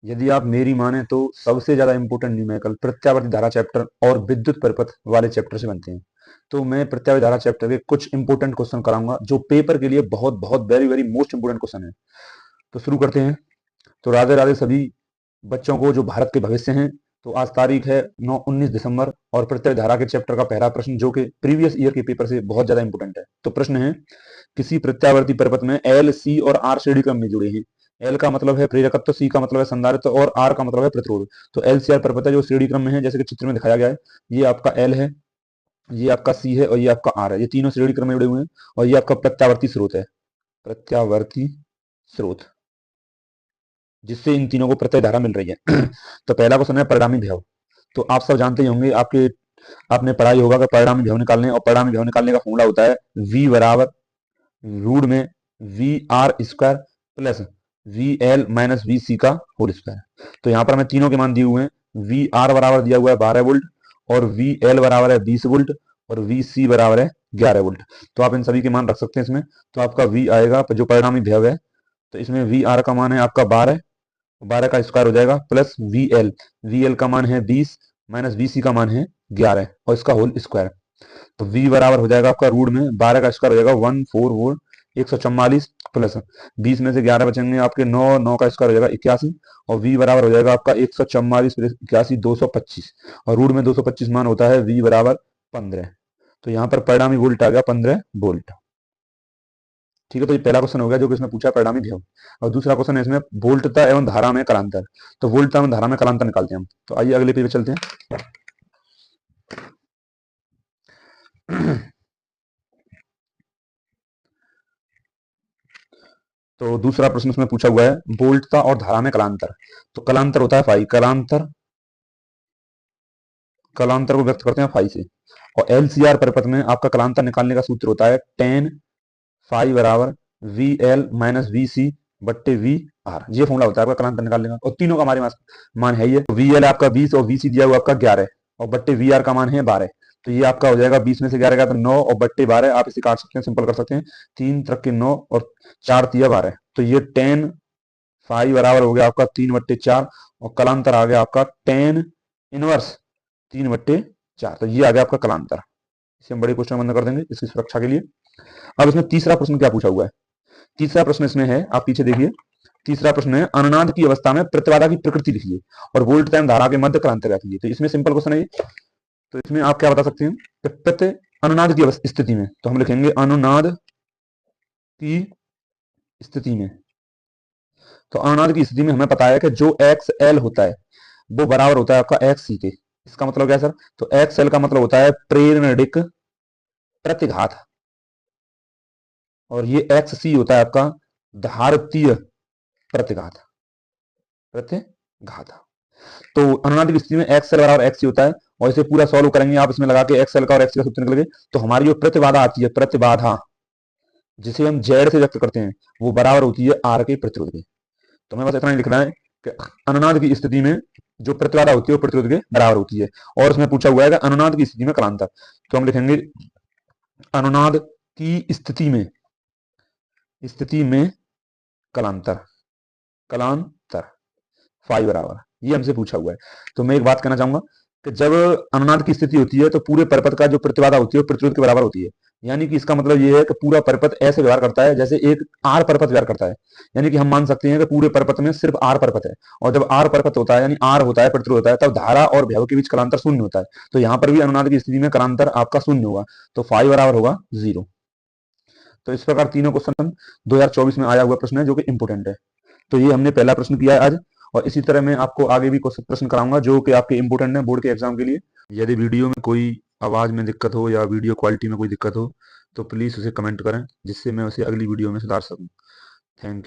यदि आप मेरी माने तो सबसे ज्यादा इंपोर्टेंट न्यूमेरिकल प्रत्यावर्ती धारा चैप्टर और विद्युत परिपथ वाले चैप्टर से बनते हैं। तो मैं प्रत्यावर्ती धारा चैप्टर के कुछ इंपोर्टेंट क्वेश्चन कराऊंगा जो पेपर के लिए बहुत बहुत very very most important question है। तो शुरू करते हैं। तो राधे राधे सभी बच्चों को जो भारत के भविष्य हैं। तो आज तारीख है 19 दिसंबर और प्रत्यावर्ती धारा के चैप्टर का पहला प्रश्न जो कि प्रीवियस ईयर के पेपर से बहुत ज्यादा इंपोर्टेंट है। तो प्रश्न है, किसी प्रत्यावर्ती परिपथ में एल, सी और आर श्रेणी क्रम में जुड़े हैं। एल का मतलब है प्रेरकत्व, सी का मतलब है संधारित्व और आर का मतलब है प्रतिरोध। तो एल सी आर परिपथ है जो श्रेणी क्रम में है, जैसे कि चित्र में दिखाया गया है। ये आपका एल है, ये आपका सी है और ये आपका आर है। ये तीनों श्रेणी क्रम में जुड़े हुए हैं और ये आपका प्रत्यावर्ती स्रोत है, प्रत्यावर्ती स्रोत, जिससे इन तीनों को प्रत्यय धारा मिल रही है। तो पहला क्वेश्चन है परिणामी विभव। तो आप सब जानते ही होंगे, आपने पढ़ाई होगा कि परिणामी विभव निकालने, और परिणामी विभव निकालने का फॉर्मूला होता है v बराबर रूट में V R square plus V L minus V C का होल स्क्वायर। तो यहाँ पर हमें तीनों के मान दिए हुए हैं। वी आर बराबर दिया हुआ है 12 वोल्ट, और वी एल बराबर है 20 वोल्ट, और वी सी बराबर है 11 वोल्ट। तो आप इन सभी के मान रख सकते हैं इसमें। तो आपका वी आएगा जो परिणामी विभव है, तो इसमें वी आर का मान है आपका 12, 12 का स्क्वायर हो जाएगा प्लस वी एल का मान है 20 माइनस वी सी का मान है 11 और इसका होल स्क्वायर। तो v बराबर हो जाएगा आपका रूट में 12 का स्क्वायर हो जाएगा 144 प्लस 20 में से 11 बचेंगे आपके 9, 9 का स्क्वायर हो जाएगा 81, और v बराबर हो जाएगा आपका 144 प्लस 81 225, और रूट में 225 मान होता है v बराबर 15। तो यहाँ पर परिणामी वोल्ट आ गया 15 वोल्ट। ठीक है, तो ये पहला क्वेश्चन हो गया जो कि इसमें पूछा परिणामी विभव। और दूसरा क्वेश्चन है इसमें वोल्टता एवं धारा में कालांतर। तो वोल्टता एवं धारा में कालांतर निकालते हैं हम। तो आइए अगले पेज पे चलते हैं। तो दूसरा प्रश्न इसमें पूछा हुआ है वोल्टता और धारा में कालांतर। तो कालांतर होता है फाई, कालांतर को व्यक्त करते हैं फाई से। और एलसीआर परिपथ में आपका कालांतर निकालने का सूत्र होता है टेन फाई बराबर वी एल माइनस वी सी बट्टे वी आर। ये फॉर्मूला होता है आपका कालांतर निकालने का, और तीनों का हमारे पास मान है ये। वी एल आपका 20 और वी सी दिया हुआ आपका 11, और बट्टे वी आर का मान है 12। तो ये आपका हो जाएगा 20 में से 11 का तो 9 और बट्टे 12। आप इसे काट सकते हैं, सिंपल कर सकते हैं। 3 तरह के 9 और 4 तिया 12। तो ये टेन फाई बराबर हो गया आपका 3/4, और कलांतर आ गया आपका टेन इनवर्स 3/4। तो ये आ गया आपका कलांतर। इसे हम बड़े क्वेश्चन बंद कर देंगे इसकी सुरक्षा के लिए। अब इसमें तीसरा प्रश्न क्या पूछा हुआ है। तीसरा प्रश्न इसमें है, आप पीछे देखिए। तीसरा प्रश्न है अनुनाद की अवस्था में प्रतिबाधा की प्रकृति लिखिए और वोल्ट टाइम धारा के मध्य कालांतर रखिए। तो इसमें सिंपल क्वेश्चन है। तो इसमें आप क्या बता सकते हैं कि प्रति अनुनाद की स्थिति में, तो हम लिखेंगे अनुनाद की स्थिति में। तो अनुनाद की स्थिति में हमें पता है कि जो एक्स एल होता है वो बराबर होता है आपका एक्स सी के। इसका मतलब क्या है सर? तो एक्स एल का मतलब होता है प्रेरणिक प्रतिघात, और ये एक्स सी होता है आपका धारतीय प्रतिघात, प्रतिघात। तो अनुनाद की स्थिति में एक्स एल बराबर एक्स सी होता है, और इसे पूरा सॉल्व करेंगे आप इसमें लगा के एक्स एल का और एक्स का सूत्र निकल गए। तो हमारी जो प्रतिबाधा आती है, प्रतिबाधा जिसे हम जेड से व्यक्त करते हैं, वो बराबर होती है आर के प्रतिरोध के। तो हमें बस इतना ही लिखना है कि अनुनाद की स्थिति में जो प्रतिबाधा होती है वो प्रतिरोध के बराबर होती है। और उसमें पूछा हुआ है कि अनुनाद की स्थिति में कालांतर। तो हम लिखेंगे अनुनाद की स्थिति में कालांतर, कालांतर फाई बराबर, ये हमसे पूछा हुआ है। तो मैं एक बात कहना चाहूंगा कि जब अनुनाद की स्थिति होती है तो पूरे परिपथ का जो प्रतिबाधा होती है वो प्रतिरोध के बराबर होती है। यानी कि इसका मतलब ये है कि पूरा परिपथ ऐसे व्यवहार करता है जैसे एक आर परिपथ व्यवहार करता है। यानी कि हम मान सकते हैं कि पूरे परिपथ में सिर्फ आर परिपथ है, और जब आर परिपथ होता है यानी आर होता है, प्रतिरोध होता है, तब धारा और विभव के बीच कालांतर शून्य होता है। तो यहाँ पर भी अनुनाद की स्थिति में कालांतर आपका शून्य होगा, तो फाई बराबर होगा 0। तो इस प्रकार तीनों क्वेश्चन 2024 में आया हुआ प्रश्न है जो कि इंपोर्टेंट है। तो ये हमने पहला प्रश्न किया है आज, और इसी तरह मैं आपको आगे भी कुछ प्रश्न कराऊंगा जो कि आपके इंपोर्टेंट है बोर्ड के एग्जाम के लिए। यदि वीडियो में कोई आवाज में दिक्कत हो या वीडियो क्वालिटी में कोई दिक्कत हो तो प्लीज उसे कमेंट करें, जिससे मैं उसे अगली वीडियो में सुधार सकूं। Thank you.